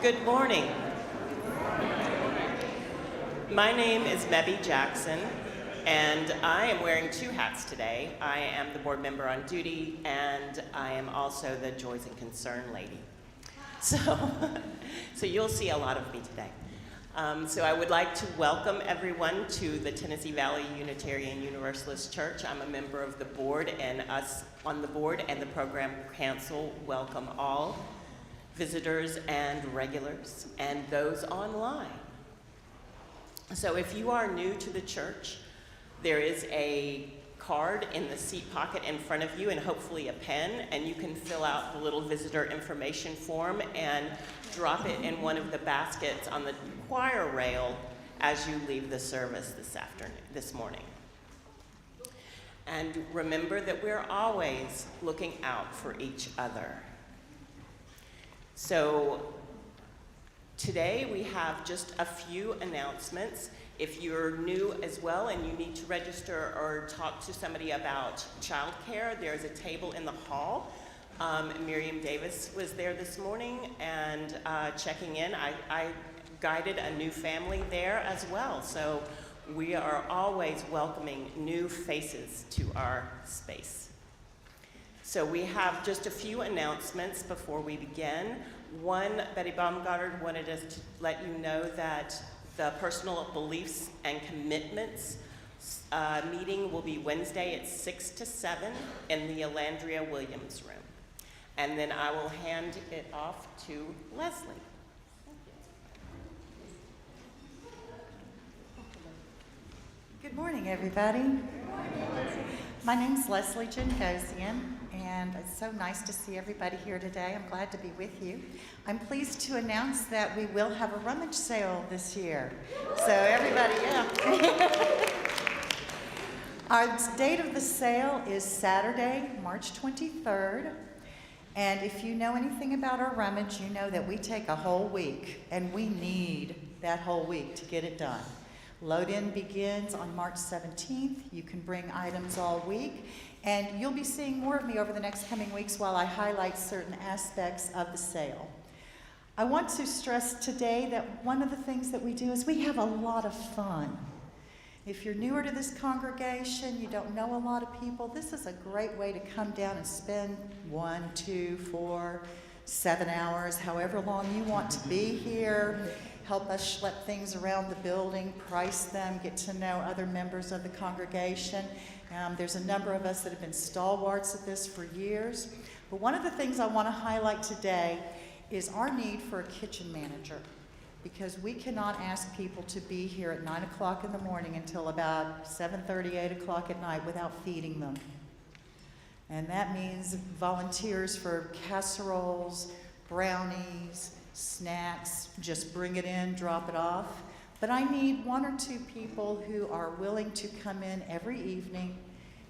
Good morning. My name is Mebby Jackson, and I am wearing two hats today. I am the board member on duty, and I am also the Joys and Concern lady. So you'll see a lot of me today. So I would like to welcome everyone to the Tennessee Valley Unitarian Universalist Church. I'm a member of the board, and us on the board and the program council welcome all visitors and regulars and those online. So if you are new to the church, there is a card in the seat pocket in front of you and hopefully a pen, and you can fill out the little visitor information form and drop it in one of the baskets on the choir rail as you leave the service this morning. And remember that we're always looking out for each other. So today we have just a few announcements. If you're new as well and you need to register or talk to somebody about childcare, there's a table in the hall. Miriam Davis was there this morning and checking in. I guided a new family there as well. So we are always welcoming new faces to our space. So we have just a few announcements before we begin. One, Betty Baumgartner wanted us to let you know that the personal beliefs and commitments meeting will be Wednesday at 6 to 7 in the Alandria Williams room. And then I will hand it off to Leslie. Good morning, everybody. Good morning. My name's Leslie Jankosian, and it's so nice to see everybody here today. I'm glad to be with you. I'm pleased to announce that we will have a rummage sale this year. So everybody, yeah. Our date of the sale is Saturday, March 23rd. And if you know anything about our rummage, you know that we take a whole week, and we need that whole week to get it done. Load-in begins on March 17th. You can bring items all week, and you'll be seeing more of me over the next coming weeks while I highlight certain aspects of the sale. I want to stress today that one of the things that we do is we have a lot of fun. If you're newer to this congregation, you don't know a lot of people, this is a great way to come down and spend 1, 2, 4, 7 hours, however long you want to be here. Help us schlep things around the building, price them, get to know other members of the congregation. There's a number of us that have been stalwarts at this for years. But one of the things I want to highlight today is our need for a kitchen manager, because we cannot ask people to be here at 9 o'clock in the morning until about 7:30, 8 o'clock at night without feeding them. And that means volunteers for casseroles, brownies, snacks, just bring it in, drop it off. But I need 1 or 2 people who are willing to come in every evening,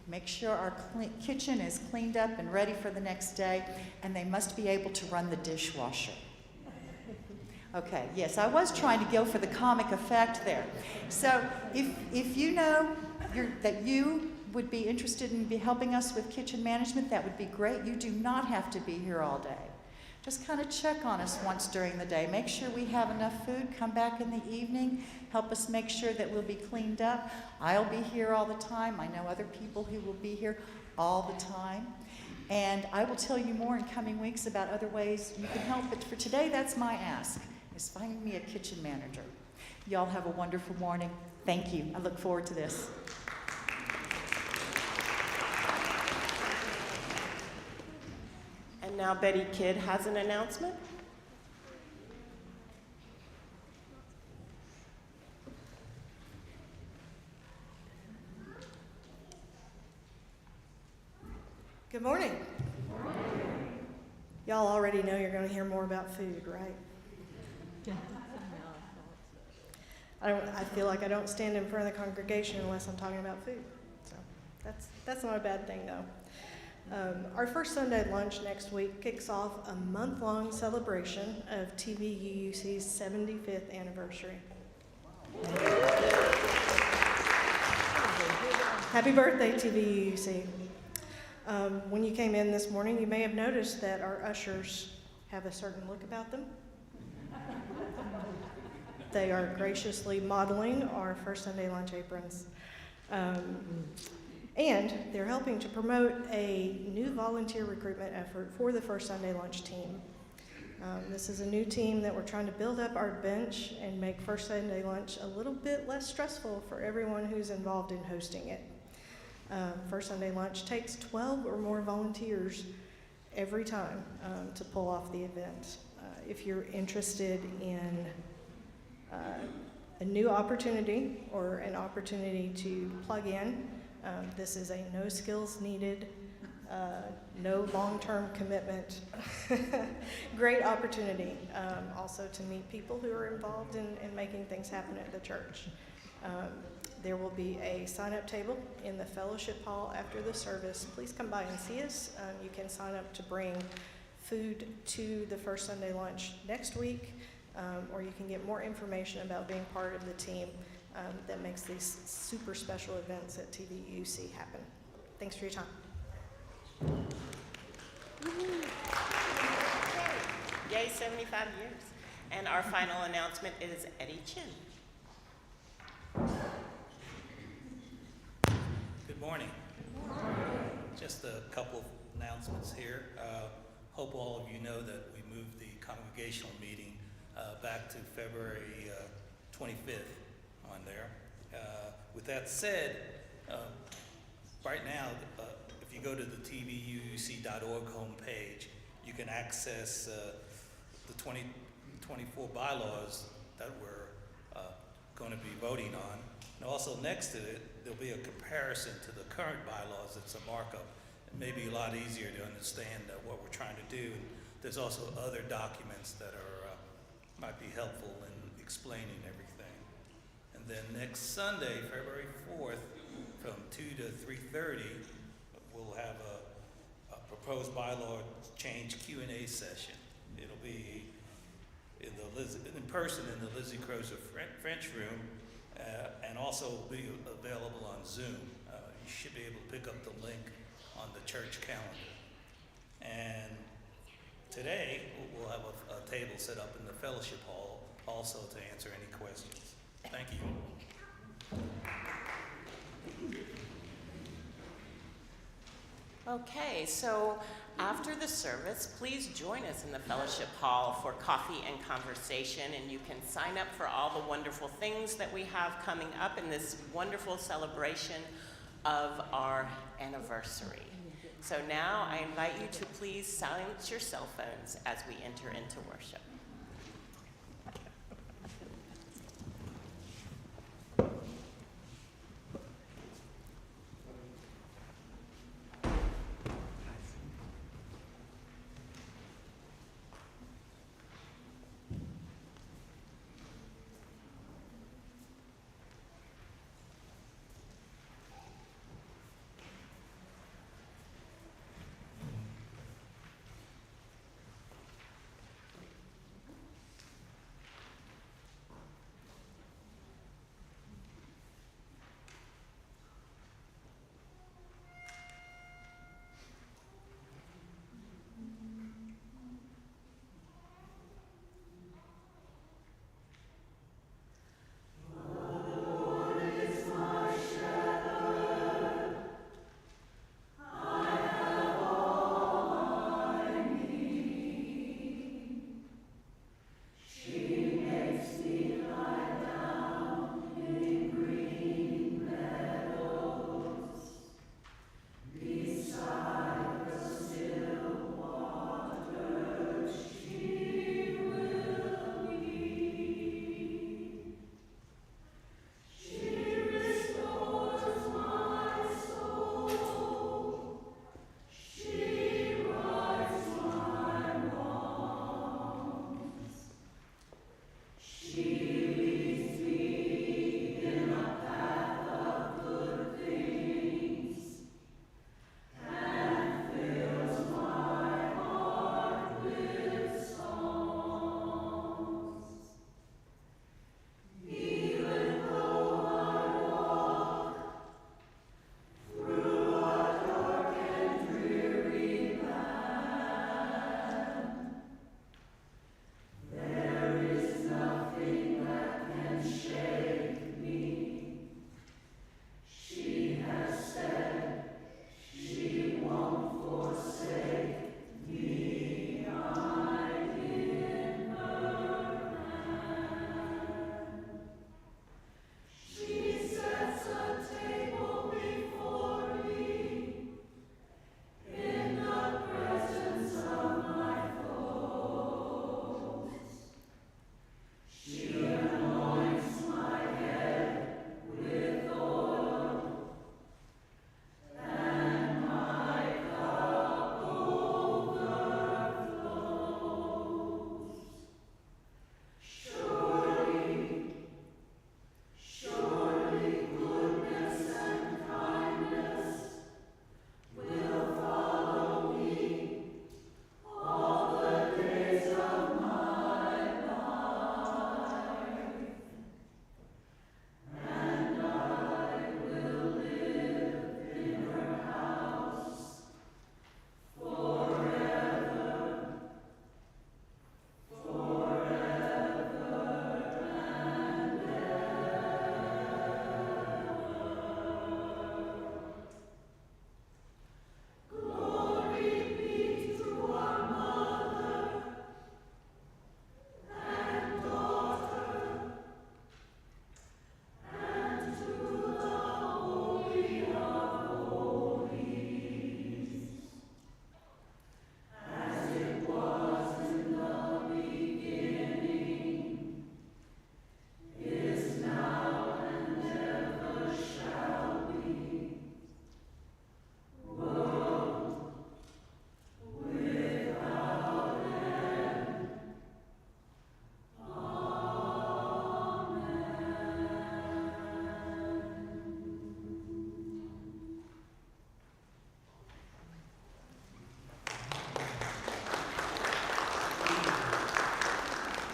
make sure our kitchen is cleaned up and ready for the next day, and they must be able to run the dishwasher. Okay, yes, I was trying to go for the comic effect there. So if you know that you would be interested in helping us with kitchen management, that would be great. You do not have to be here all day. Just kind of check on us once during the day. Make sure we have enough food. Come back in the evening. Help us make sure that we'll be cleaned up. I'll be here all the time. I know other people who will be here all the time. And I will tell you more in coming weeks about other ways you can help. But for today, that's my ask, is find me a kitchen manager. Y'all have a wonderful morning. Thank you. I look forward to this. And now Betty Kidd has an announcement. Good morning. Good morning. Y'all already know you're going to hear more about food, right? I feel like I don't stand in front of the congregation unless I'm talking about food. So that's not a bad thing, though. Our first Sunday lunch next week kicks off a month-long celebration of TVUUC's 75th anniversary. Happy birthday, TVUUC. When you came in this morning, you may have noticed that our ushers have a certain look about them. They are graciously modeling our first Sunday lunch aprons. And they're helping to promote a new volunteer recruitment effort for the first Sunday lunch team. This is a new team that we're trying to build up our bench and make first Sunday lunch a little bit less stressful for everyone who's involved in hosting it. First Sunday lunch takes 12 or more volunteers every time to pull off the event. If you're interested in a new opportunity or an opportunity to plug in, this is a no skills needed, no long-term commitment, great opportunity also to meet people who are involved in making things happen at the church. There will be a sign-up table in the fellowship hall after the service. Please come by and see us. You can sign up to bring food to the first Sunday lunch next week, or you can get more information about being part of the team that makes these super special events at TVUC happen. Thanks for your time. Yay, 75 years. And our final announcement is Eddie Chin. Good morning. Just a couple of announcements here. Hope all of you know that we moved the congregational meeting back to February 25th on there. With that said, right now, if you go to the tvuc.org homepage, you can access the 2024 bylaws that we're going to be voting on. And also next to it, there'll be a comparison to the current bylaws. It's a markup. It may be a lot easier to understand what we're trying to do. And there's also other documents that are might be helpful in explaining everything. And then next Sunday, February 4th, from 2 to 3:30, we'll have a proposed bylaw change Q&A session. It'll be in person in the Lizzie Crozier-French room, and also will be available on Zoom. You should be able to pick up the link on the church calendar. And today, we'll have a table set up in the fellowship hall also to answer any questions. Thank you. Okay, so after the service, please join us in the fellowship hall for coffee and conversation, and you can sign up for all the wonderful things that we have coming up in this wonderful celebration of our anniversary. So now I invite you to please silence your cell phones as we enter into worship.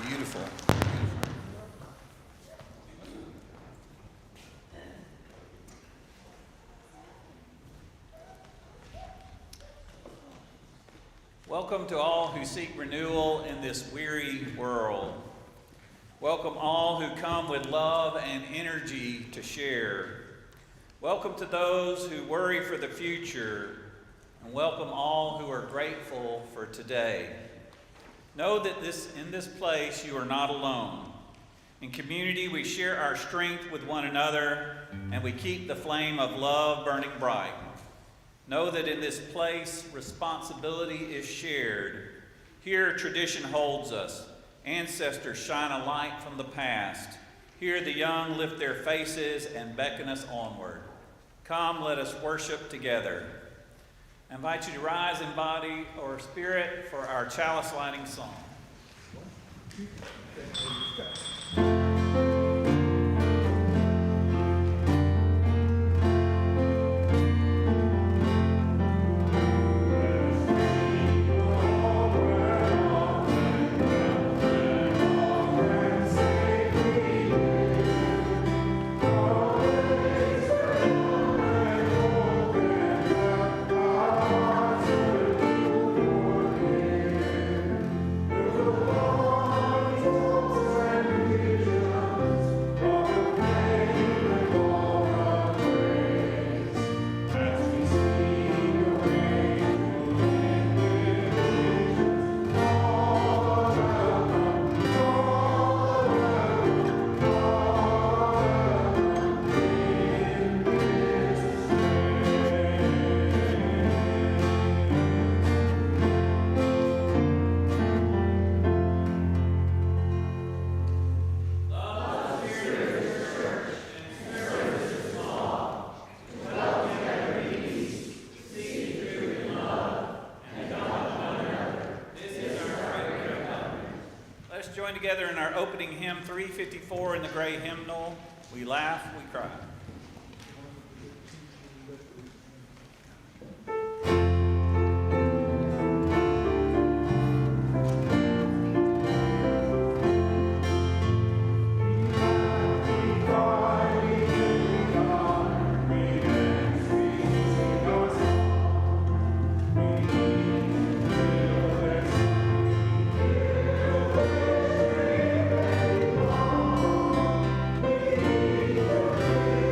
Beautiful. Welcome to all who seek renewal in this weary world. Welcome all who come with love and energy to share. Welcome to those who worry for the future, and welcome all who are grateful for today. Know that in this place you are not alone. In community we share our strength with one another, and we keep the flame of love burning bright. Know that in this place, responsibility is shared. Here, tradition holds us. Ancestors shine a light from the past. Here, the young lift their faces and beckon us onward. Come, let us worship together. I invite you to rise in body or spirit for our chalice lighting song. Join together in our opening hymn 354 in the gray hymnal. We laugh, we cry. Thank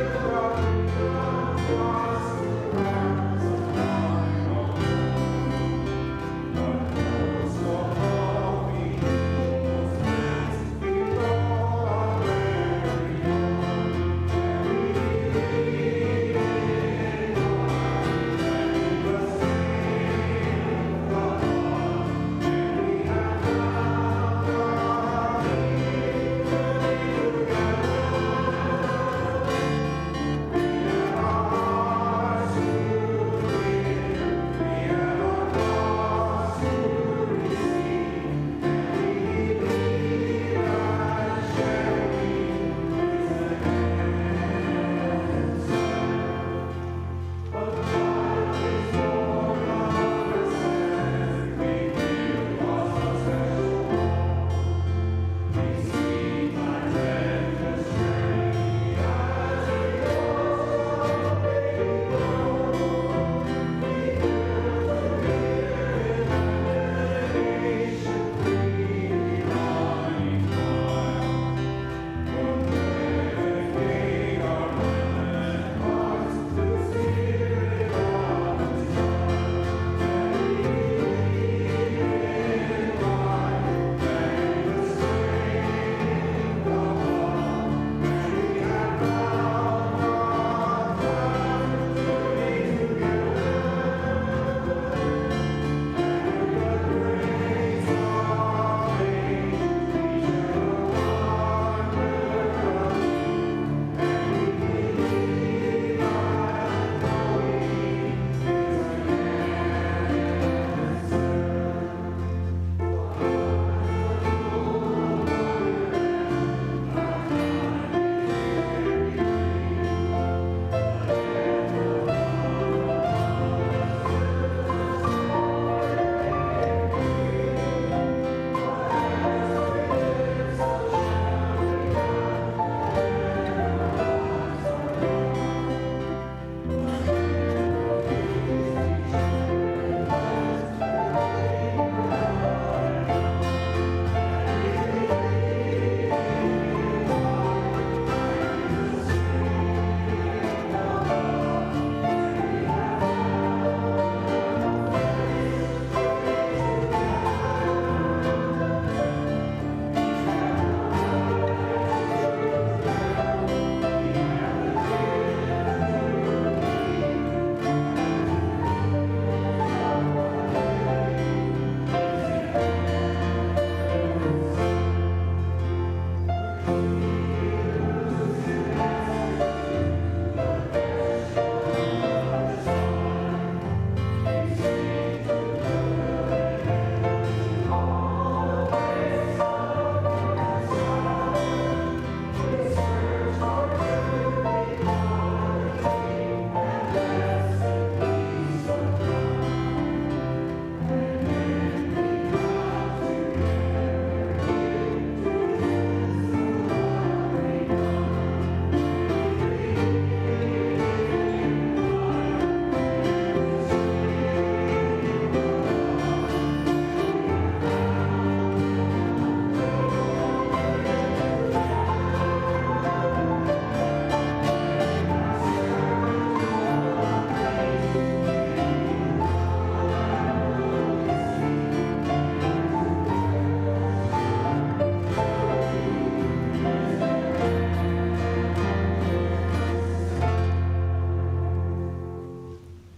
you.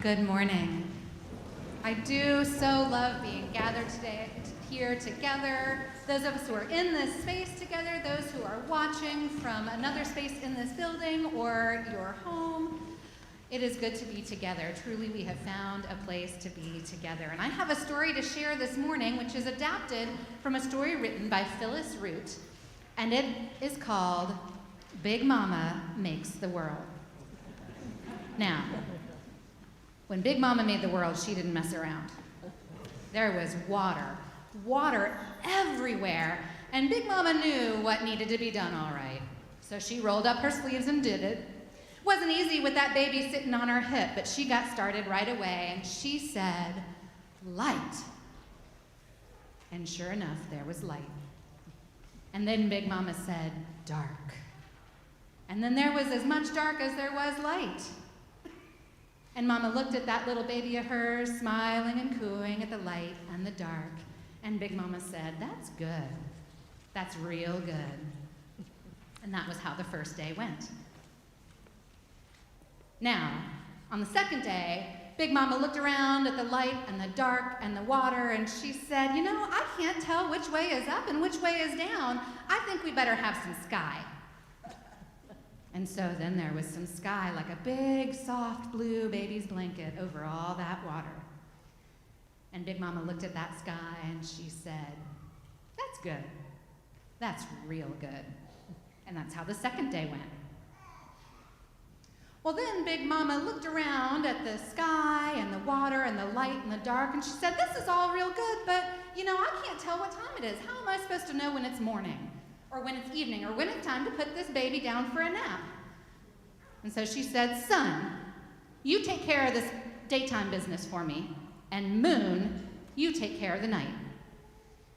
Good morning. I do so love being gathered today here together. Those of us who are in this space together, those who are watching from another space in this building or your home. It is good to be together. Truly, we have found a place to be together. And I have a story to share this morning, which is adapted from a story written by Phyllis Root, and it is called Big Mama Makes the World. Now, when Big Mama made the world, she didn't mess around. There was water everywhere, and Big Mama knew what needed to be done all right. So she rolled up her sleeves and did it. Wasn't easy with that baby sitting on her hip, but she got started right away, and she said, light. And sure enough, there was light. And then Big Mama said, dark. And then there was as much dark as there was light. And Mama looked at that little baby of hers, smiling and cooing at the light and the dark. And Big Mama said, that's good. That's real good. And that was how the first day went. Now, on the second day, Big Mama looked around at the light and the dark and the water, and she said, you know, I can't tell which way is up and which way is down. I think we better have some sky. And so then there was some sky, like a big, soft blue baby's blanket over all that water. And Big Mama looked at that sky and she said, that's good. That's real good. And that's how the second day went. Well, then Big Mama looked around at the sky and the water and the light and the dark, and she said, this is all real good, but, you know, I can't tell what time it is. How am I supposed to know when it's morning, or when it's evening, or when it's time to put this baby down for a nap? And so she said, son, you take care of this daytime business for me, and Moon, you take care of the night.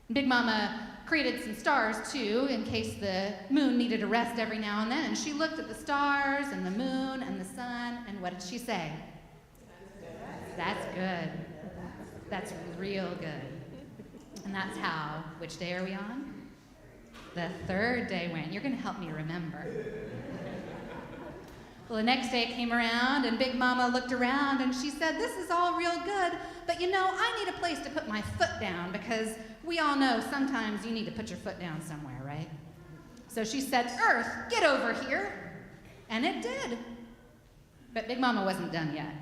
And Big Mama created some stars, too, in case the moon needed a rest every now and then. And she looked at the stars and the moon and the sun, and what did she say? That's good. That's real good. And that's how, which day are we on? The third day went. You're going to help me remember. Well, the next day came around, and Big Mama looked around, and she said, this is all real good, but you know, I need a place to put my foot down, because we all know sometimes you need to put your foot down somewhere, right? So she said, Earth, get over here. And it did. But Big Mama wasn't done yet.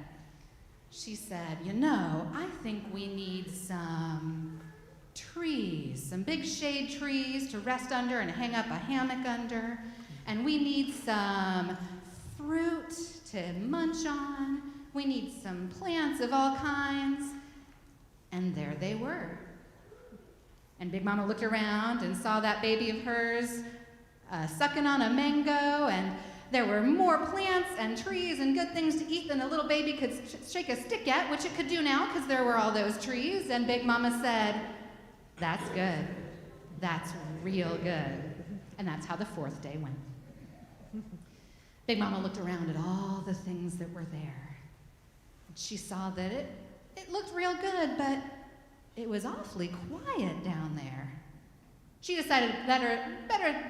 She said, you know, I think we need some trees, some big shade trees to rest under and hang up a hammock under. And we need some fruit to munch on. We need some plants of all kinds. And there they were. And Big Mama looked around and saw that baby of hers sucking on a mango, and there were more plants and trees and good things to eat than the little baby could shake a stick at, which it could do now because there were all those trees. And Big Mama said, that's good. That's real good. And that's how the fourth day went. Big Mama looked around at all the things that were there. She saw that it looked real good, but it was awfully quiet down there. She decided better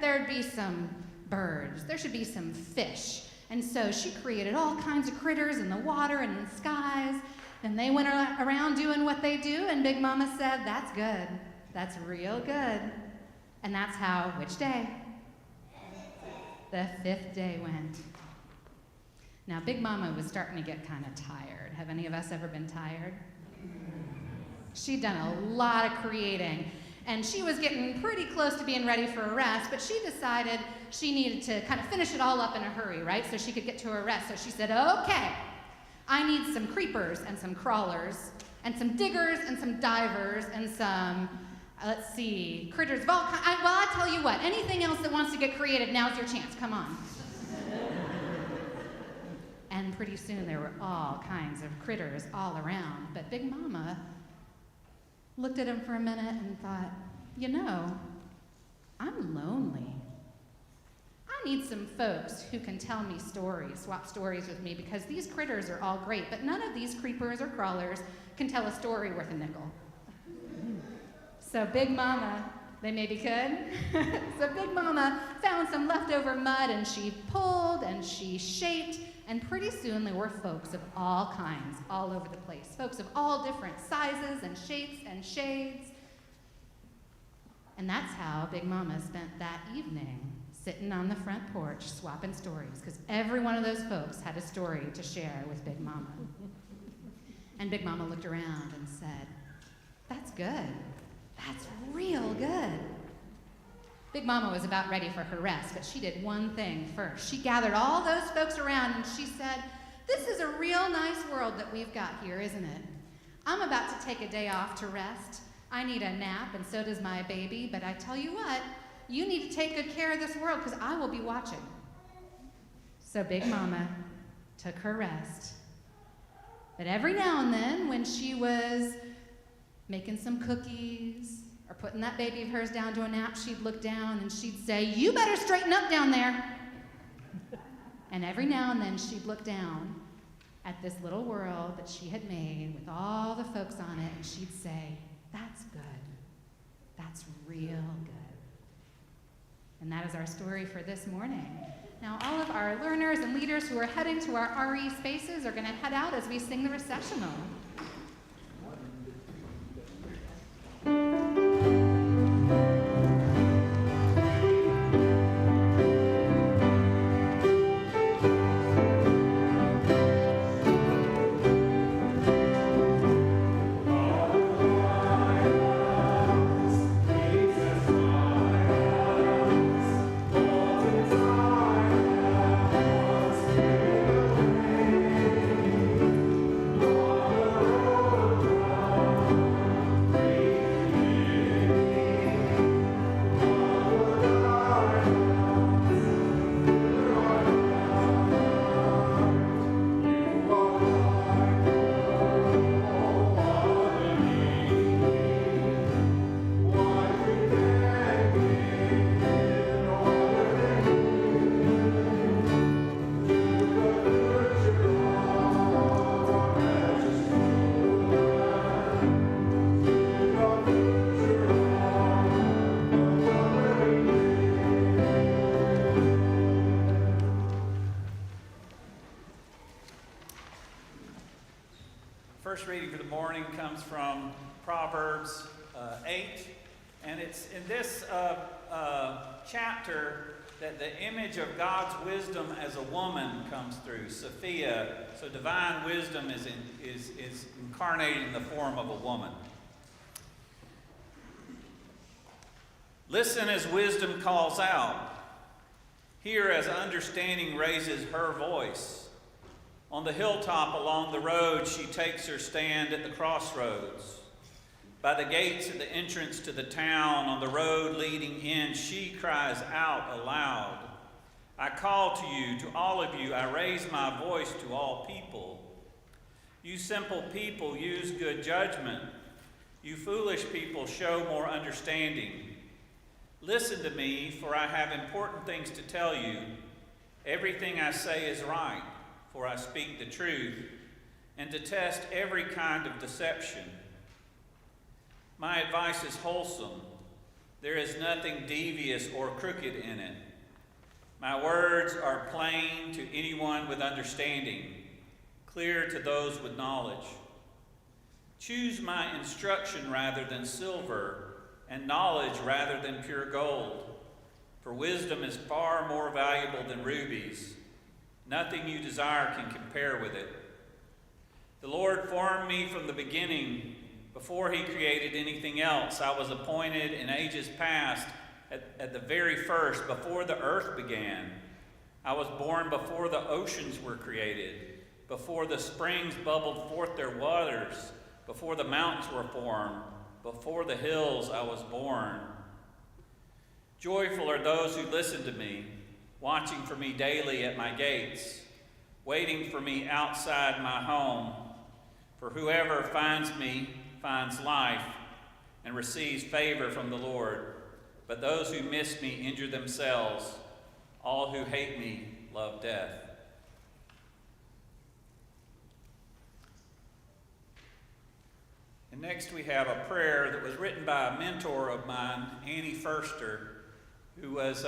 there'd be some birds. There should be some fish. And so she created all kinds of critters in the water and in the skies. And they went around doing what they do, and Big Mama said, that's good. That's real good. And that's how, which day? The fifth day went. Now, Big Mama was starting to get kind of tired. Have any of us ever been tired? She'd done a lot of creating, and she was getting pretty close to being ready for a rest, but she decided she needed to kind of finish it all up in a hurry, right, so she could get to her rest. So she said, okay, I need some creepers and some crawlers and some diggers and some divers and some, let's see, critters of all kinds. Well, I tell you what, anything else that wants to get creative, now's your chance. Come on. And pretty soon there were all kinds of critters all around. But Big Mama looked at him for a minute and thought, you know, I'm lonely. I need some folks who can tell me stories, swap stories with me, because these critters are all great, but none of these creepers or crawlers can tell a story worth a nickel. So Big Mama, they maybe could. So Big Mama found some leftover mud, and she pulled and she shaped And pretty soon there were folks of all kinds all over the place, folks of all different sizes and shapes and shades. And that's how Big Mama spent that evening, sitting on the front porch swapping stories, because every one of those folks had a story to share with Big Mama. And Big Mama looked around and said, "That's good. That's real good." Big Mama was about ready for her rest, but she did one thing first. She gathered all those folks around and she said, "This is a real nice world that we've got here, isn't it? I'm about to take a day off to rest. I need a nap, and so does my baby, but I tell you what, you need to take good care of this world because I will be watching." So Big Mama took her rest. But every now and then, when she was making some cookies or putting that baby of hers down to a nap, she'd look down and she'd say, "You better straighten up down there." And every now and then she'd look down at this little world that she had made with all the folks on it, and she'd say, "That's good. That's real good." And that is our story for this morning. Now, all of our learners and leaders who are heading to our RE spaces are going to head out as we sing the recessional. First reading for the morning comes from Proverbs 8, and it's in this chapter that the image of God's wisdom as a woman comes through, Sophia. So divine wisdom is incarnated in the form of a woman. Listen as wisdom calls out. Hear as understanding raises her voice. On the hilltop along the road, she takes her stand at the crossroads. By the gates at the entrance to the town, on the road leading in, she cries out aloud. I call to you, to all of you, I raise my voice to all people. You simple people use good judgment. You foolish people show more understanding. Listen to me, for I have important things to tell you. Everything I say is right, for I speak the truth, and detest every kind of deception. My advice is wholesome. There is nothing devious or crooked in it. My words are plain to anyone with understanding, clear to those with knowledge. Choose my instruction rather than silver, and knowledge rather than pure gold. For wisdom is far more valuable than rubies. Nothing you desire can compare with it. The Lord formed me from the beginning. Before he created anything else, I was appointed in ages past, at the very first, before the earth began. I was born before the oceans were created, before the springs bubbled forth their waters, before the mountains were formed, before the hills I was born. Joyful are those who listen to me, watching for me daily at my gates, waiting for me outside my home. For whoever finds me finds life and receives favor from the Lord. But those who miss me injure themselves. All who hate me love death. And next we have a prayer that was written by a mentor of mine, Annie Furster, who was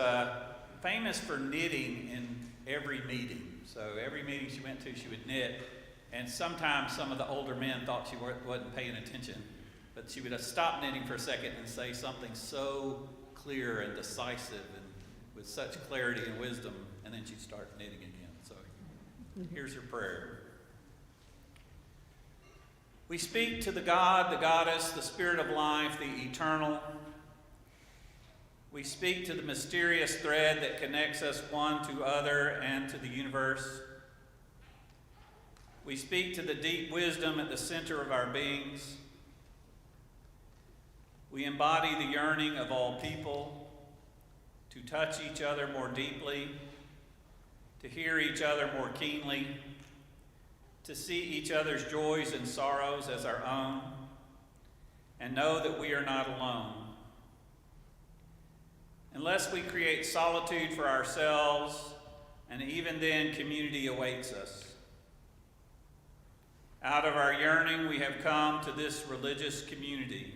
famous for knitting in every meeting. So every meeting she went to, she would knit. And sometimes some of the older men thought she wasn't paying attention. But she would stop knitting for a second and say something so clear and decisive and with such clarity and wisdom, and then she'd start knitting again. So here's her prayer. We speak to the God, the goddess, the spirit of life, the eternal. We speak to the mysterious thread that connects us one to other and to the universe. We speak to the deep wisdom at the center of our beings. We embody the yearning of all people to touch each other more deeply, to hear each other more keenly, to see each other's joys and sorrows as our own, and know that we are not alone. Unless we create solitude for ourselves, and even then community awaits us. Out of our yearning, we have come to this religious community.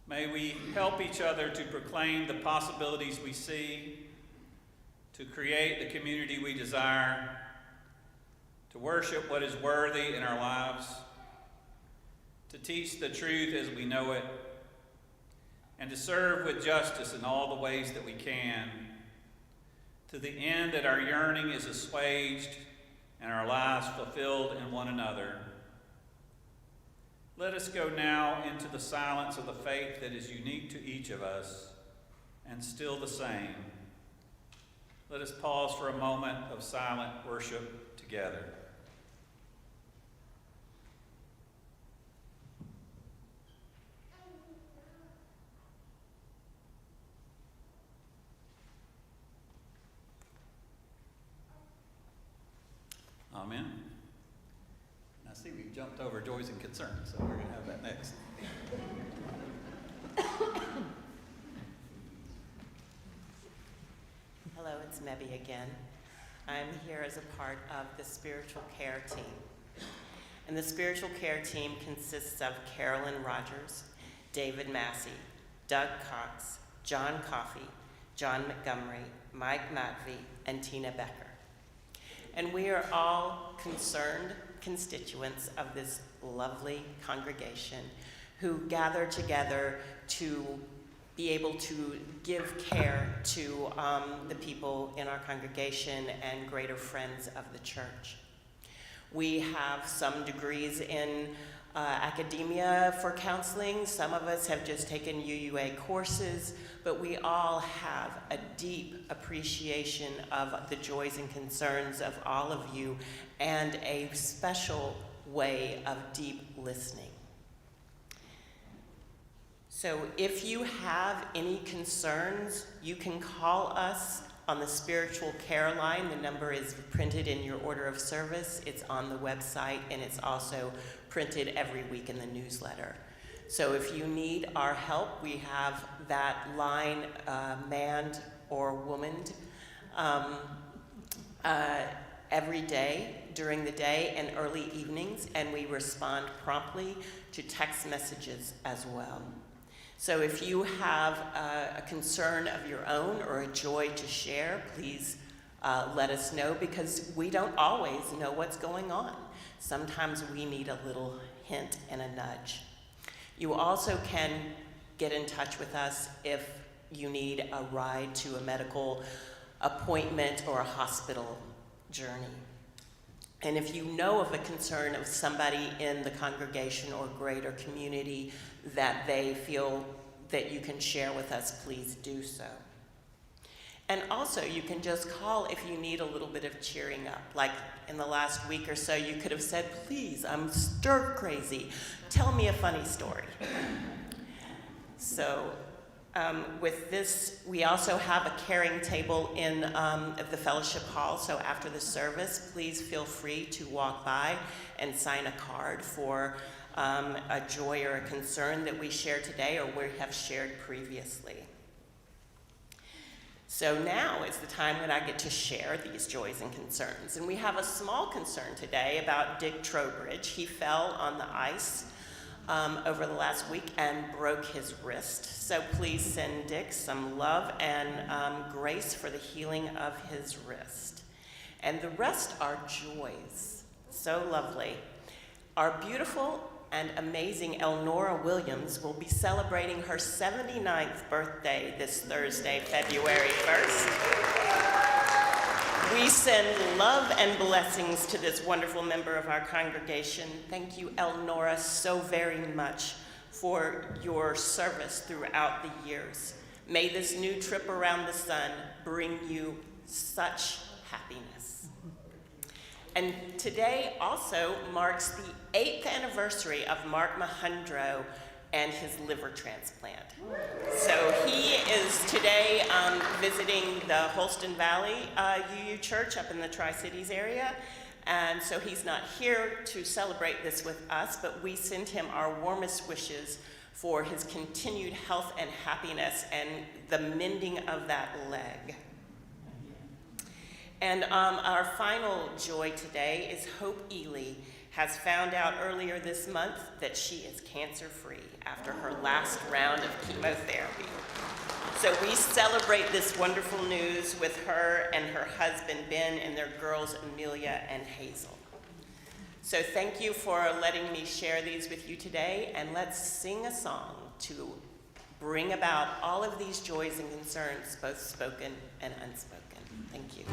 May we help each other to proclaim the possibilities we see, to create the community we desire, to worship what is worthy in our lives, to teach the truth as we know it, and to serve with justice in all the ways that we can, to the end that our yearning is assuaged and our lives fulfilled in one another. Let us go now into the silence of the faith that is unique to each of us and still the same. Let us pause for a moment of silent worship together. Amen. I see we've jumped over joys and concerns, so we're going to have that next. Hello, it's Mebby again. I'm here as a part of the spiritual care team. And the spiritual care team consists of Carolyn Rogers, David Massey, Doug Cox, John Coffey, John Montgomery, Mike Matvey, and Tina Becker. And we are all concerned constituents of this lovely congregation who gather together to be able to give care to the people in our congregation and greater friends of the church. We have some degrees in academia for counseling. Some of us have just taken UUA courses, but we all have a deep appreciation of the joys and concerns of all of you and a special way of deep listening. So if you have any concerns, you can call us on the spiritual care line. The number is printed in your order of service. It's on the website, and it's also printed every week in the newsletter. So if you need our help, we have that line manned or womaned every day during the day and early evenings, and we respond promptly to text messages as well. So if you have a concern of your own or a joy to share, please let us know, because we don't always know what's going on. Sometimes we need a little hint and a nudge. You also can get in touch with us if you need a ride to a medical appointment or a hospital journey. And if you know of a concern of somebody in the congregation or greater community that they feel that you can share with us, please do so. And also, you can just call if you need a little bit of cheering up. Like in the last week or so, you could have said, please, I'm stir crazy. Tell me a funny story. So with this, we also have a caring table in the fellowship hall. So after the service, please feel free to walk by and sign a card for a joy or a concern that we share today or we have shared previously. So now is the time when I get to share these joys and concerns. And we have a small concern today about Dick Trowbridge. He fell on the ice over the last week and broke his wrist. So please send Dick some love and grace for the healing of his wrist. and the rest are joys. So lovely. Our beautiful and amazing Elnora Williams will be celebrating her 79th birthday this Thursday, February 1st. We send love and blessings to this wonderful member of our congregation. Thank you, Elnora, so very much for your service throughout the years. May this new trip around the sun bring you such happiness. And today also marks the 8th anniversary of Mark Mahundro and his liver transplant. So he is today visiting the Holston Valley UU Church up in the Tri-Cities area. And so he's not here to celebrate this with us, but we send him our warmest wishes for his continued health and happiness and the mending of that leg. And our final joy today is Hope Ely has found out earlier this month that she is cancer-free after her last round of chemotherapy. So we celebrate this wonderful news with her and her husband, Ben, and their girls, Amelia and Hazel. So thank you for letting me share these with you today, and let's sing a song to bring about all of these joys and concerns, both spoken and unspoken. Thank you.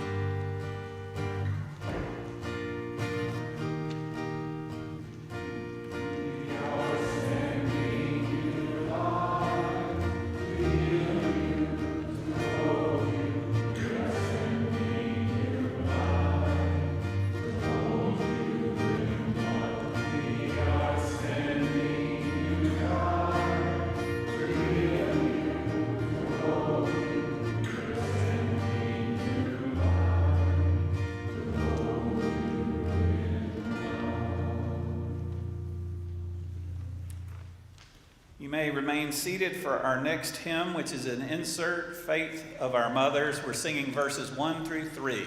You may remain seated for our next hymn, which is an insert, Faith of Our Mothers. We're singing verses 1 through 3.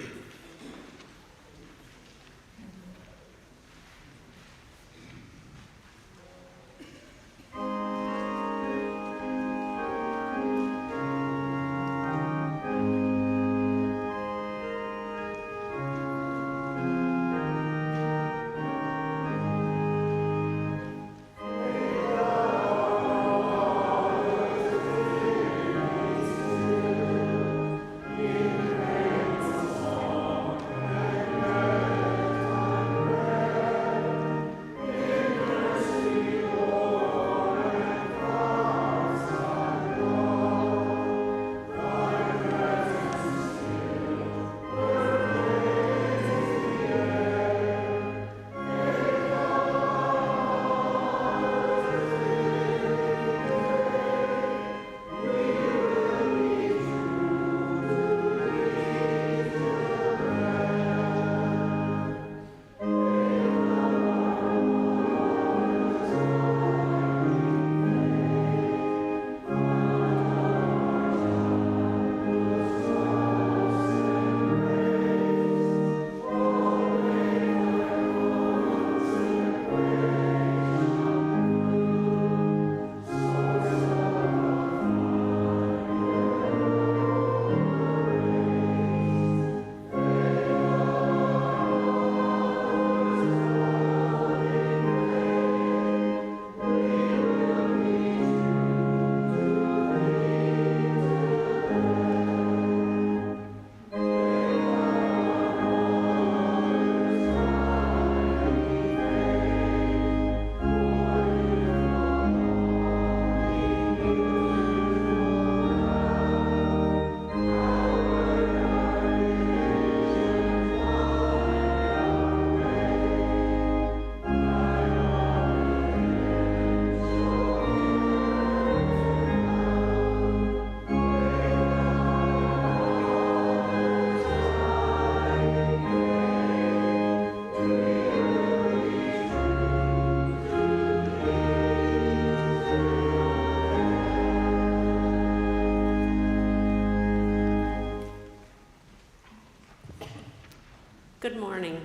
Good morning.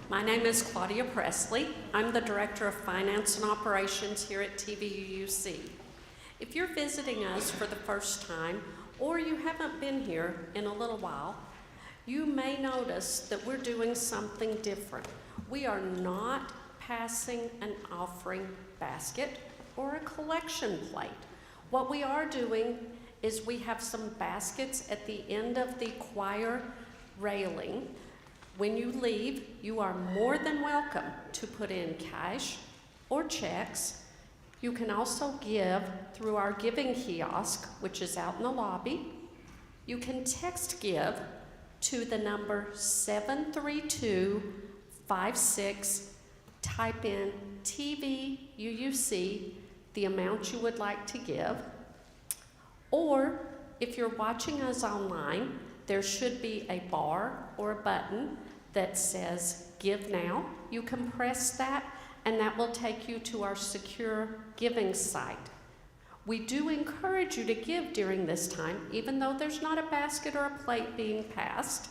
My name is Claudia Presley. I'm the Director of Finance and Operations here at TVUC. If you're visiting us for the first time, or you haven't been here in a little while, you may notice that we're doing something different. We are not passing an offering basket or a collection plate. What we are doing is we have some baskets at the end of the choir railing. When you leave, you are more than welcome to put in cash or checks. You can also give through our giving kiosk, which is out in the lobby. You can text give to the number 73256, type in TVUUC, the amount you would like to give. Or if you're watching us online, there should be a bar or a button that says Give Now. You can press that, and that will take you to our secure giving site. We do encourage you to give during this time, even though there's not a basket or a plate being passed.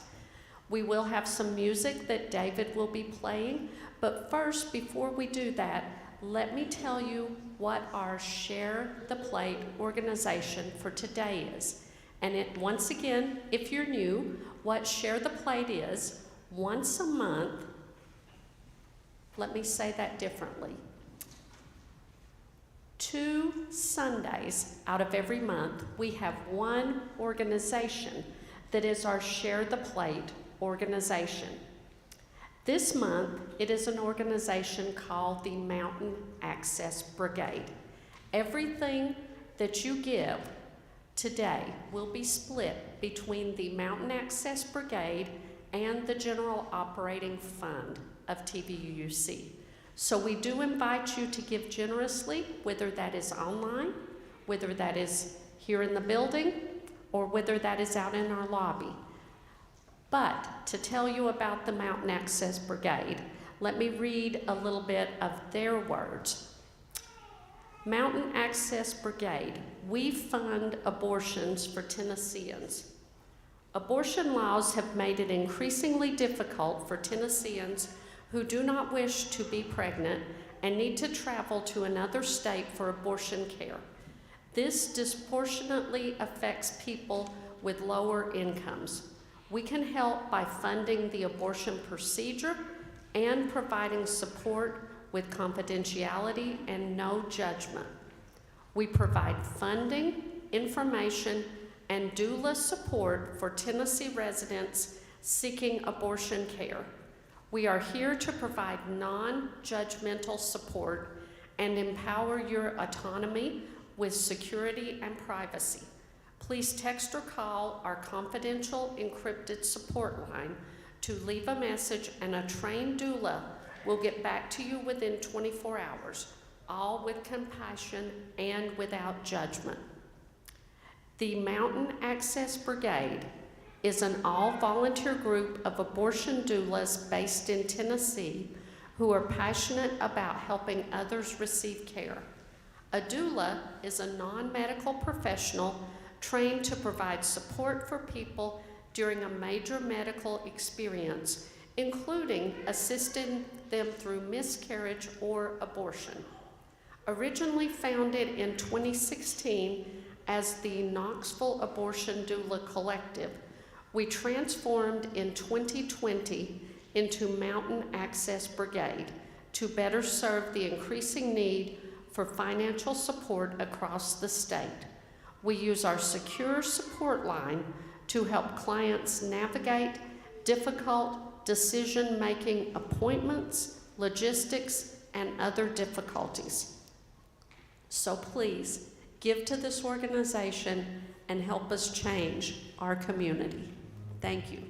We will have some music that David will be playing, but first, before we do that, let me tell you what our Share the Plate organization for today is. And once again, if you're new, what Share the Plate is, once a month, let me say that differently. 2 Sundays out of every month, we have one organization that is our Share the Plate organization. This month, it is an organization called the Mountain Access Brigade. Everything that you give today will be split between the Mountain Access Brigade and the General Operating Fund of TVUUC. So we do invite you to give generously, whether that is online, whether that is here in the building, or whether that is out in our lobby. But to tell you about the Mountain Access Brigade, let me read a little bit of their words. Mountain Access Brigade, we fund abortions for Tennesseans. Abortion laws have made it increasingly difficult for Tennesseans who do not wish to be pregnant and need to travel to another state for abortion care. This disproportionately affects people with lower incomes. We can help by funding the abortion procedure and providing support with confidentiality and no judgment. We provide funding, information, and doula support for Tennessee residents seeking abortion care. We are here to provide non-judgmental support and empower your autonomy with security and privacy. Please text or call our confidential encrypted support line to leave a message, and a trained doula will get back to you within 24 hours, all with compassion and without judgment. The Mountain Access Brigade is an all-volunteer group of abortion doulas based in Tennessee who are passionate about helping others receive care. A doula is a non-medical professional trained to provide support for people during a major medical experience, including assisting them through miscarriage or abortion. Originally founded in 2016 as the Knoxville Abortion Doula Collective, we transformed in 2020 into Mountain Access Brigade to better serve the increasing need for financial support across the state. We use our secure support line to help clients navigate difficult decision-making appointments, logistics, and other difficulties. So please, give to this organization and help us change our community. Thank you.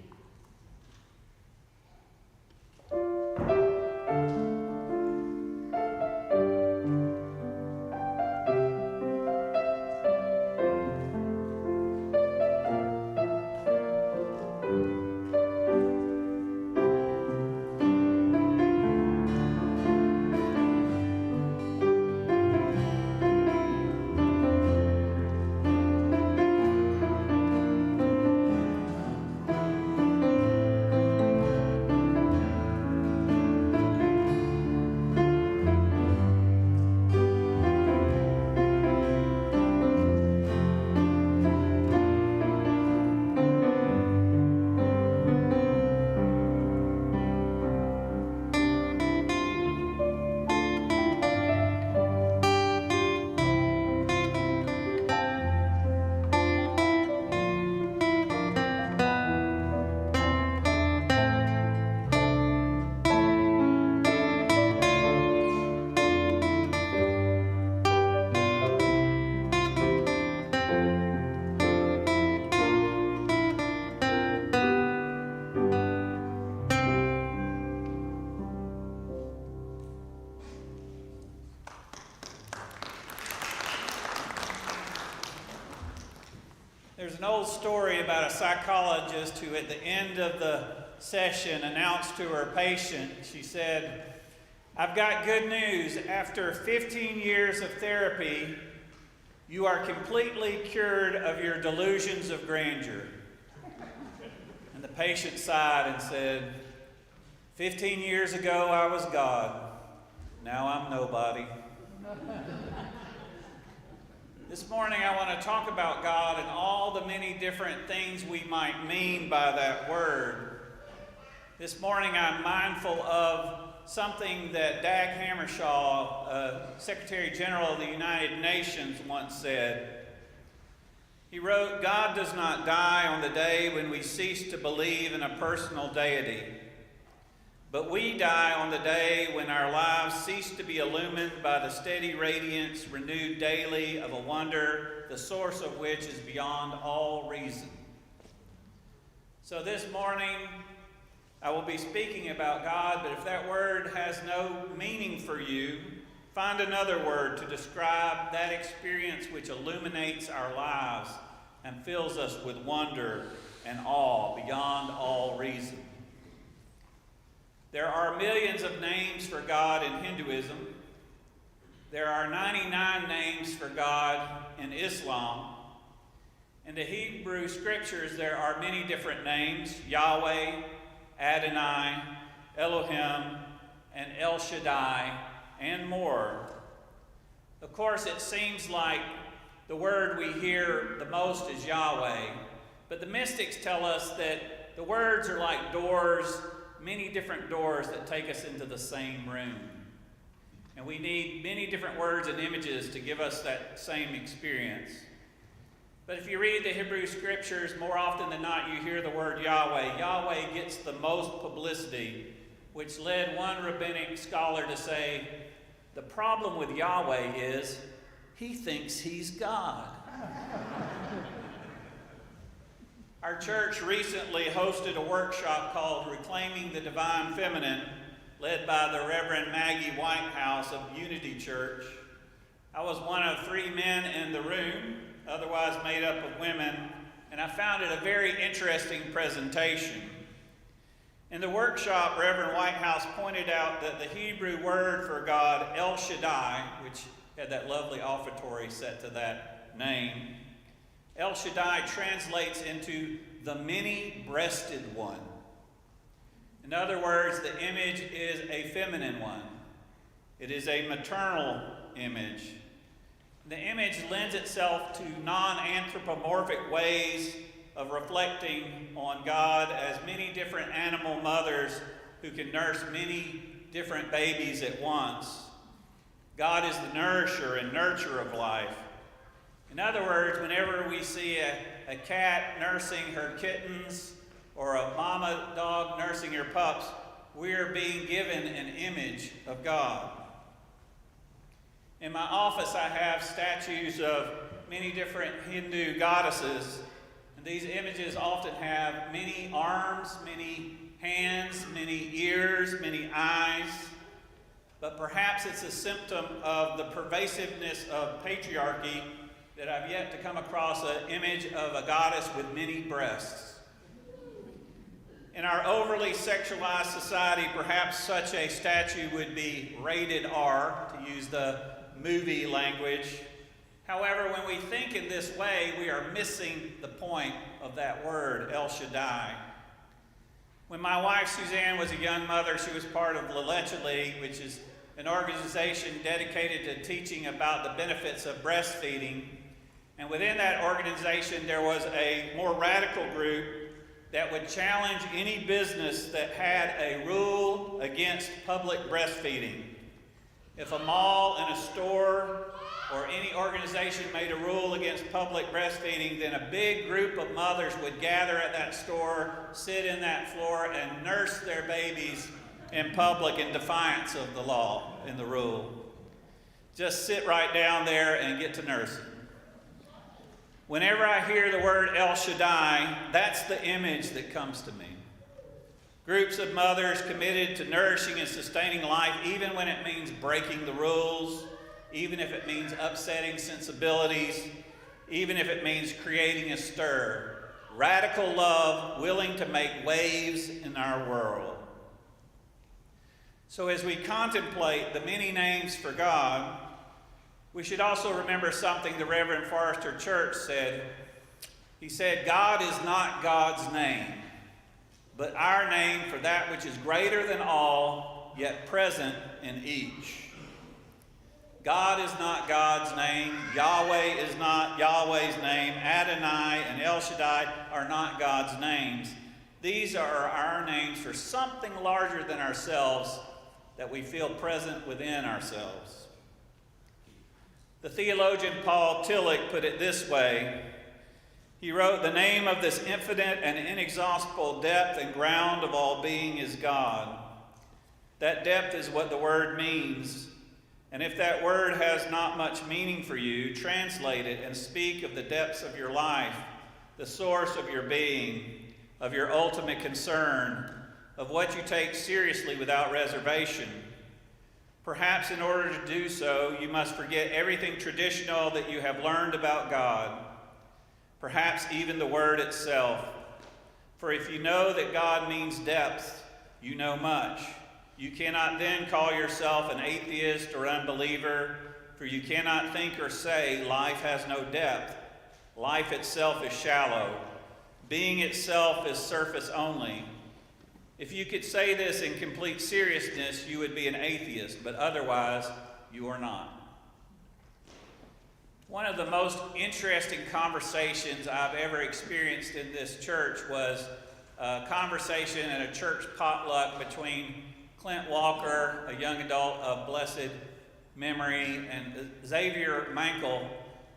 There's an old story about a psychologist who at the end of the session announced to her patient, she said, "I've got good news. After 15 years of therapy, you are completely cured of your delusions of grandeur." And the patient sighed and said, 15 years ago I was God. Now I'm nobody. This morning I want to talk about God and all the many different things we might mean by that word. This morning I'm mindful of something that Dag Hammarskjöld, Secretary General of the United Nations, once said. He wrote, "God does not die on the day when we cease to believe in a personal deity, but we die on the day when our lives cease to be illumined by the steady radiance renewed daily of a wonder, the source of which is beyond all reason." So this morning, I will be speaking about God, but if that word has no meaning for you, find another word to describe that experience which illuminates our lives and fills us with wonder and awe beyond all reason. There are millions of names for God in Hinduism. There are 99 names for God in Islam. In the Hebrew scriptures, there are many different names: Yahweh, Adonai, Elohim, and El Shaddai, and more. Of course, it seems like the word we hear the most is Yahweh, but the mystics tell us that the words are like doors, many different doors that take us into the same room. And we need many different words and images to give us that same experience. But if you read the Hebrew scriptures, more often than not, you hear the word Yahweh. Yahweh gets the most publicity, which led one rabbinic scholar to say, the problem with Yahweh is he thinks he's God. Our church recently hosted a workshop called Reclaiming the Divine Feminine, led by the Reverend Maggie Whitehouse of Unity Church. I was one of 3 men in the room, otherwise made up of women, and I found it a very interesting presentation. In the workshop, Reverend Whitehouse pointed out that the Hebrew word for God, El Shaddai, which had that lovely offertory set to that name, El Shaddai translates into the many-breasted one. In other words, the image is a feminine one. It is a maternal image. The image lends itself to non-anthropomorphic ways of reflecting on God as many different animal mothers who can nurse many different babies at once. God is the nourisher and nurturer of life. In other words, whenever we see a cat nursing her kittens or a mama dog nursing her pups, we are being given an image of God. In my office, I have statues of many different Hindu goddesses, and these images often have many arms, many hands, many ears, many eyes, but perhaps it's a symptom of the pervasiveness of patriarchy that I've yet to come across an image of a goddess with many breasts. In our overly sexualized society, perhaps such a statue would be rated R, to use the movie language. However, when we think in this way, we are missing the point of that word, El Shaddai. When my wife Suzanne was a young mother, she was part of La Leche League, which is an organization dedicated to teaching about the benefits of breastfeeding. And within that organization, there was a more radical group that would challenge any business that had a rule against public breastfeeding. If a mall and a store or any organization made a rule against public breastfeeding, then a big group of mothers would gather at that store, sit in that floor, and nurse their babies in public in defiance of the law and the rule. Just sit right down there and get to nursing. Whenever I hear the word El Shaddai, that's the image that comes to me. Groups of mothers committed to nourishing and sustaining life, even when it means breaking the rules, even if it means upsetting sensibilities, even if it means creating a stir. Radical love, willing to make waves in our world. So as we contemplate the many names for God, we should also remember something the Reverend Forrester Church said. He said, God is not God's name, but our name for that which is greater than all, yet present in each. God is not God's name. Yahweh is not Yahweh's name. Adonai and El Shaddai are not God's names. These are our names for something larger than ourselves that we feel present within ourselves. The theologian Paul Tillich put it this way. He wrote, "The name of this infinite and inexhaustible depth and ground of all being is God." That depth is what the word means. And if that word has not much meaning for you, translate it and speak of the depths of your life, the source of your being, of your ultimate concern, of what you take seriously without reservation. Perhaps in order to do so, you must forget everything traditional that you have learned about God, perhaps even the word itself. For if you know that God means depth, you know much. You cannot then call yourself an atheist or unbeliever, for you cannot think or say life has no depth. Life itself is shallow. Being itself is surface only. If you could say this in complete seriousness, you would be an atheist, but otherwise, you are not. One of the most interesting conversations I've ever experienced in this church was a conversation at a church potluck between Clint Walker, a young adult of blessed memory, and Xavier Mankel,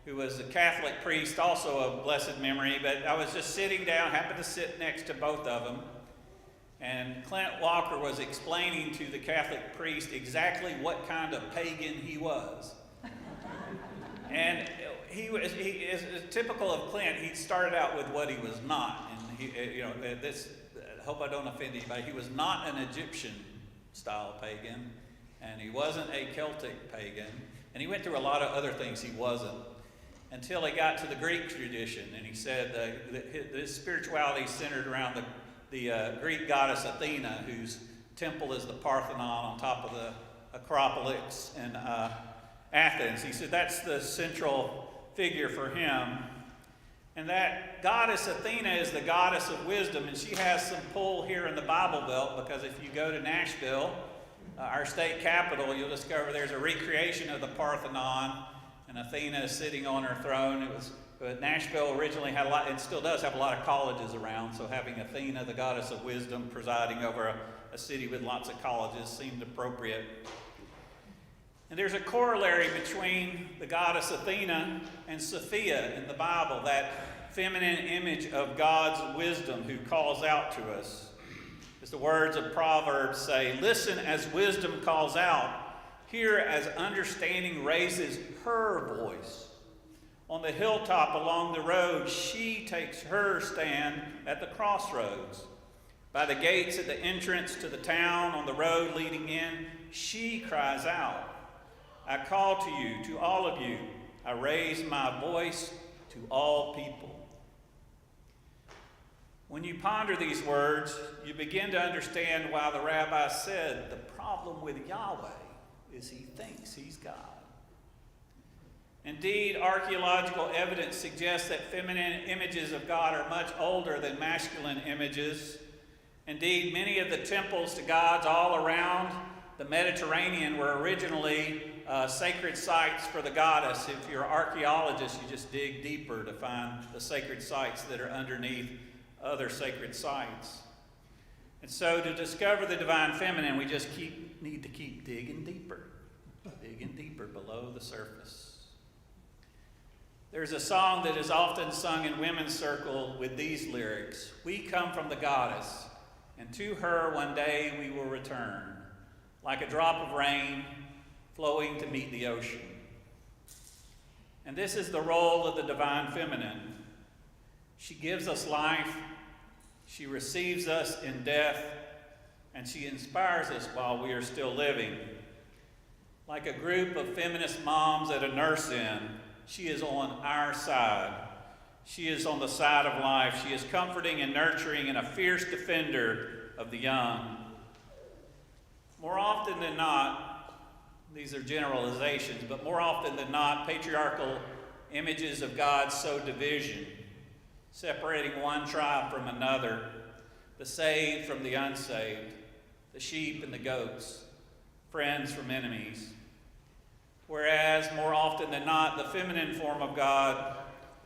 who was a Catholic priest, also of blessed memory. But I was just sitting down, happened to sit next to both of them, and Clint Walker was explaining to the Catholic priest exactly what kind of pagan he was. And he is typical of Clint. He started out with what he was not, and I hope I don't offend anybody. He was not an Egyptian-style pagan, and he wasn't a Celtic pagan, and he went through a lot of other things he wasn't, until he got to the Greek tradition, and he said that his spirituality centered around the Greek goddess Athena, whose temple is the Parthenon on top of the Acropolis in Athens. He said that's the central figure for him. And that goddess Athena is the goddess of wisdom, and she has some pull here in the Bible Belt, because if you go to Nashville, our state capital, you'll discover there's a recreation of the Parthenon, and Athena is sitting on her throne. Nashville originally had a lot, and still does have a lot of colleges around, so having Athena, the goddess of wisdom, presiding over a city with lots of colleges seemed appropriate. And there's a corollary between the goddess Athena and Sophia in the Bible, that feminine image of God's wisdom who calls out to us. As the words of Proverbs say, "Listen as wisdom calls out. Hear as understanding raises her voice. On the hilltop along the road, she takes her stand at the crossroads. By the gates at the entrance to the town, on the road leading in, she cries out. I call to you, to all of you. I raise my voice to all people." When you ponder these words, you begin to understand why the rabbi said the problem with Yahweh is he thinks he's God. Indeed, archaeological evidence suggests that feminine images of God are much older than masculine images. Indeed, many of the temples to gods all around the Mediterranean were originally sacred sites for the goddess. If you're an archaeologist, you just dig deeper to find the sacred sites that are underneath other sacred sites. And so to discover the divine feminine, we just need to keep digging deeper below the surface. There's a song that is often sung in women's circle with these lyrics. "We come from the goddess, and to her one day we will return, like a drop of rain flowing to meet the ocean." And this is the role of the divine feminine. She gives us life, she receives us in death, and she inspires us while we are still living. Like a group of feminist moms at a nurse-in, she is on our side. She is on the side of life. She is comforting and nurturing and a fierce defender of the young. More often than not, these are generalizations, but more often than not, patriarchal images of God sow division, separating one tribe from another, the saved from the unsaved, the sheep and the goats, friends from enemies. Whereas, more often than not, the feminine form of God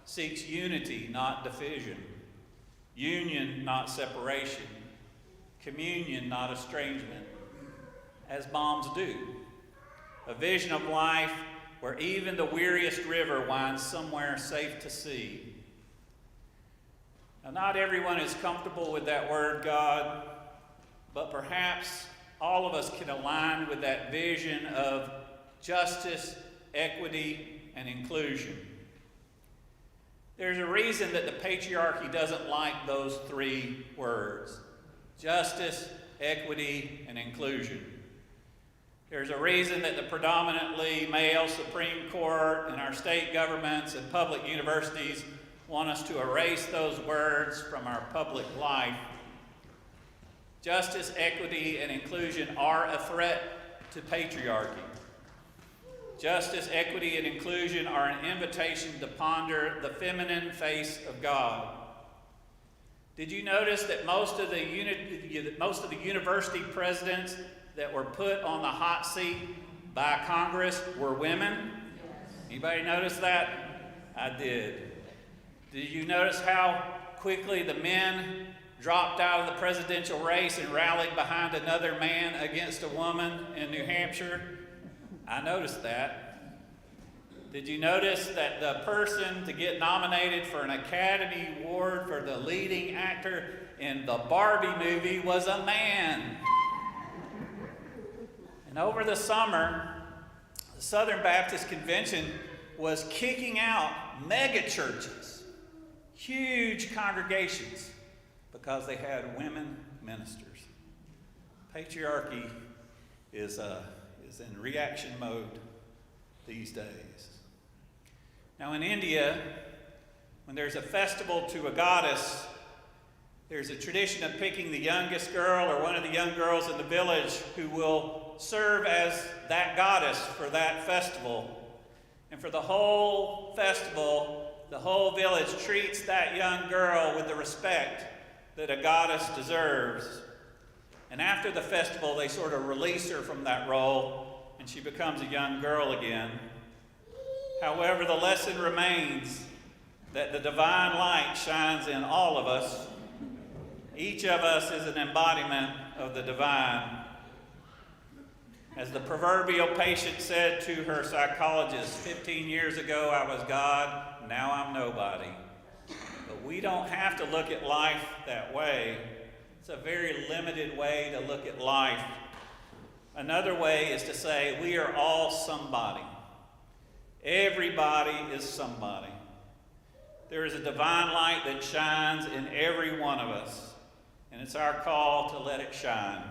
seeks unity, not division, union, not separation, communion, not estrangement, as moms do. A vision of life where even the weariest river winds somewhere safe to sea. Now, not everyone is comfortable with that word, God, but perhaps all of us can align with that vision of justice, equity, and inclusion. There's a reason that the patriarchy doesn't like those three words: justice, equity, and inclusion. There's a reason that the predominantly male Supreme Court and our state governments and public universities want us to erase those words from our public life. Justice, equity, and inclusion are a threat to patriarchy. Justice, equity, and inclusion are an invitation to ponder the feminine face of God. Did you notice that most of the university presidents that were put on the hot seat by Congress were women? Anybody notice that? I did. Did you notice how quickly the men dropped out of the presidential race and rallied behind another man against a woman in New Hampshire? I noticed that. Did you notice that the person to get nominated for an Academy Award for the leading actor in the Barbie movie was a man? And over the summer, the Southern Baptist Convention was kicking out mega churches, huge congregations, because they had women ministers. Patriarchy is in reaction mode these days. Now in India, when there's a festival to a goddess, there's a tradition of picking the youngest girl or one of the young girls in the village who will serve as that goddess for that festival. And for the whole festival, the whole village treats that young girl with the respect that a goddess deserves. And after the festival, they sort of release her from that role, and she becomes a young girl again. However, the lesson remains that the divine light shines in all of us. Each of us is an embodiment of the divine. As the proverbial patient said to her psychologist, 15 years ago I was God, now I'm nobody. But we don't have to look at life that way. It's a very limited way to look at life. Another way is to say we are all somebody. Everybody is somebody. There is a divine light that shines in every one of us, and it's our call to let it shine.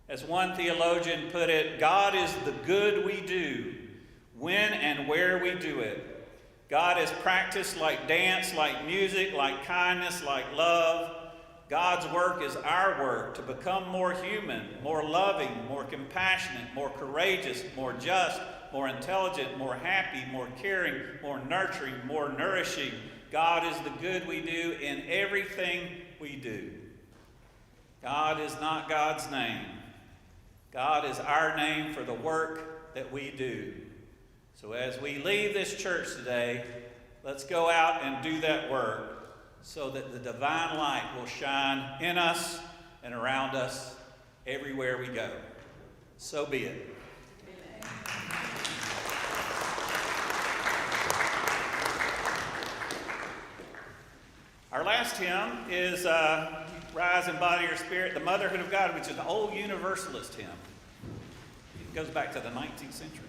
As one theologian put it, God is the good we do, when and where we do it. God is practiced like dance, like music, like kindness, like love. God's work is our work to become more human, more loving, more compassionate, more courageous, more just, more intelligent, more happy, more caring, more nurturing, more nourishing. God is the good we do in everything we do. God is not God's name. God is our name for the work that we do. So as we leave this church today, let's go out and do that work so that the divine light will shine in us and around us everywhere we go. So be it. Our last hymn is Rise and Body Your Spirit, the Motherhood of God, which is an old Universalist hymn. It goes back to the 19th century.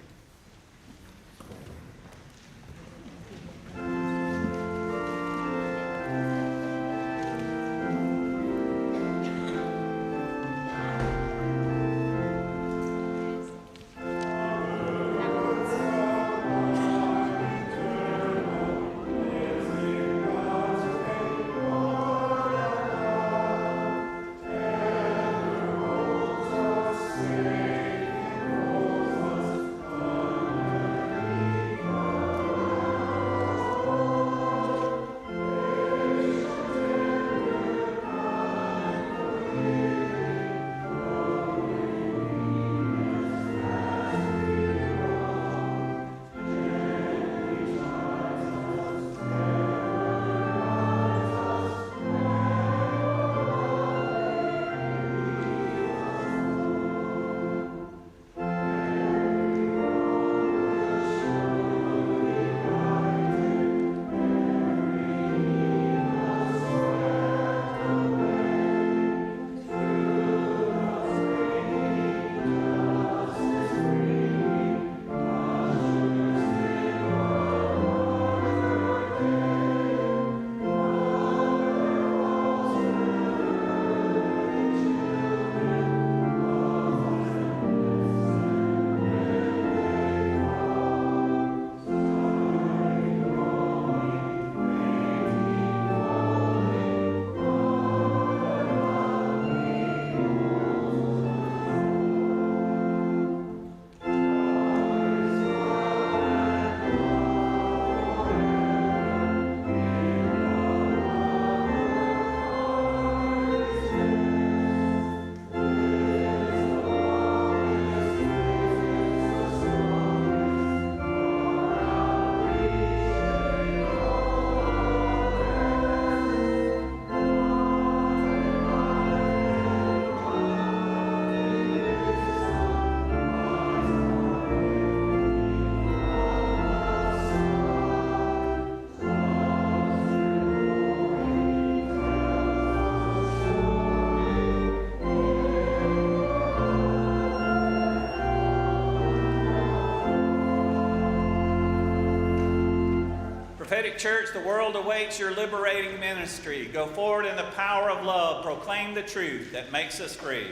Prophetic Church, the world awaits your liberating ministry. Go forward in the power of love. Proclaim the truth that makes us free.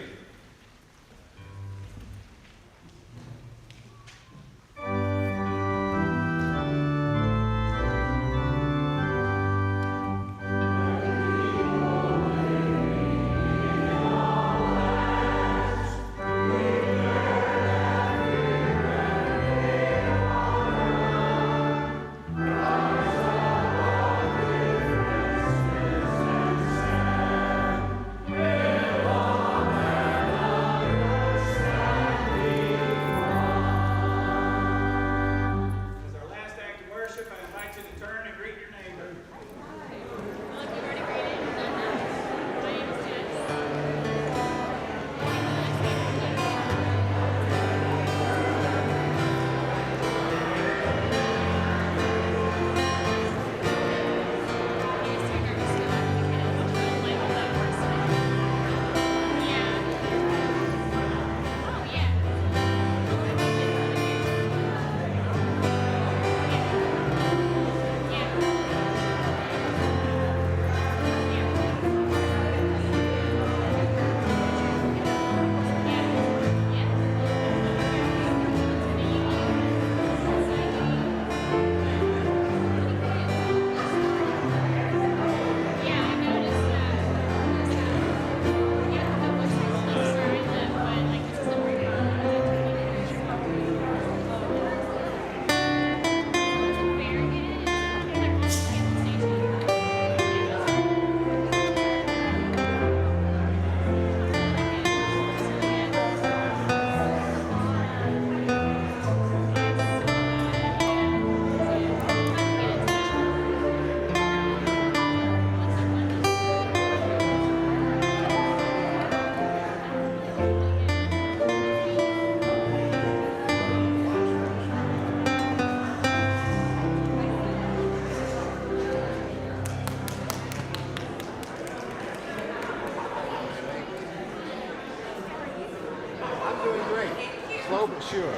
Slow but sure.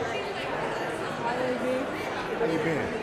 How you been?